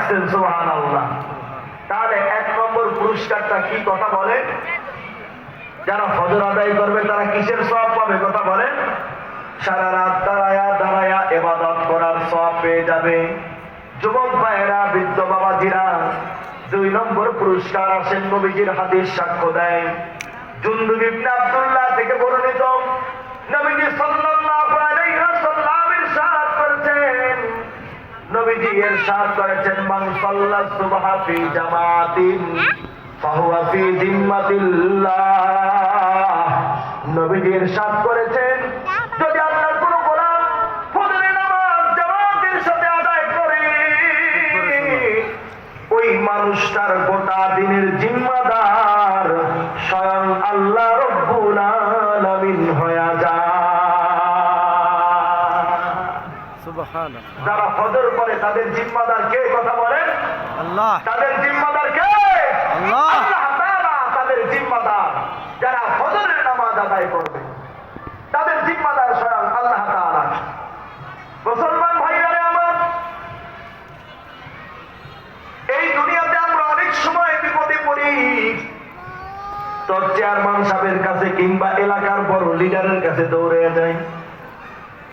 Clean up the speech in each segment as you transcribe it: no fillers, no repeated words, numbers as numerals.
রাখছেন, সুবহানাল্লাহ। তাহলে 1 নম্বর পুরস্কারটা কি কথা বলেন? যারা ফজর আদায় করবে তারা কিসের সওয়াব পাবে কথা বলেন? সারা রাত দাঁড়ায়া দাঁড়ায়া ইবাদত করার সওয়াব পেয়ে যাবে। যুবক ভাইয়েরা, বৃদ্ধ বাবাজিরা, 2 নম্বর পুরস্কার আসেন, নবীজির হাদিস সাক্ষ্য দেয়। জুনদুব ইবনে আব্দুল্লাহ থেকে বর্ণিত, নবীজি সাল্লাল্লাহু আলাইহি ওয়াসাল্লাম ইরশাদ করেছেন, নবীজি ইরশাদ করেছেন, মান সাল্লা সুবহা ফি জামাতিন ফাহুয়া ফি জিম্মাতিল্লাহ। নবীজি ইরশাদ করেছেন, যদি আল্লাহর কোন গোলাম ফজরের নামাজ জামাতের সাথে আদায় করে, ওই মানুষটার গোটা দিনের জিম্মাদার স্বয়ং আল্লাহ রব্বুল আলামিন হয়ে যায়। সুবহানাল্লাহ। যারা ফজর পড়ে তাদের জিম্মাদার কে কথা বলেন? আল্লাহ। তাদের জিম্মাদার কে? আল্লাহ। আল্লাহ তাআলা তাদের জিম্মাদার। যারা ফজরের নামাজ আদায় করবে তাদের জিম্মাদার স্বয়ং আল্লাহ তাআলা। মুসলমান ভাইরা আমার, এই দুনিয়াতে আমরা অনেক সময় বিপদে পড়ি, তো চেয়ারম্যান সাহেবের কাছে কিংবা এলাকার বড় লিডারের কাছে দৌড়ে যাই,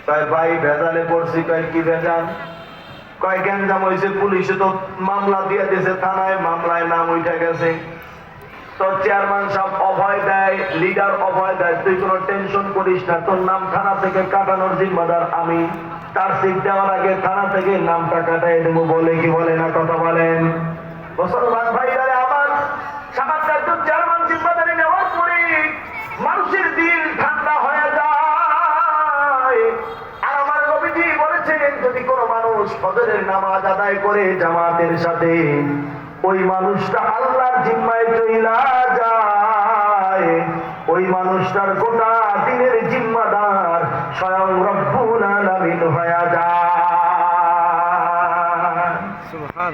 কয় ভাই ভেজালে পড়ছি। কয় কি ভেজাল? কয় গ্যাঞ্জাম হয়েছে, পুলিশে তো মামলা দিয়ে দিয়েছে, থানায় মামলায় নাম উঠে গেছে। তো চেয়ারম্যান সাহেব অভয় দেয়, লিডার অভয় দেয়, তুই কোনো টেনশন করিস না, তোর নাম থানা থেকে কাটানোর জিম্মাদার আমি। তার সিট দেওয়ার আগে থানা থেকে নামটা কাটাই দেবো বলে কি বলে না কথা বলেন? মুসলমান ভাইরা আমার, সামান্য একজন চেয়ারম্যান জিম্মাদারি নেওয়ার পরে মানুষের দিল ঠান্ডা হয়ে যায়। আর আমার নবীজি বলেছেন, যদি কোনো মানুষ ফজরের নামাজ আদায় করে জামাতের সাথে, ওই মানুষটা আল্লাহর জিম্মায়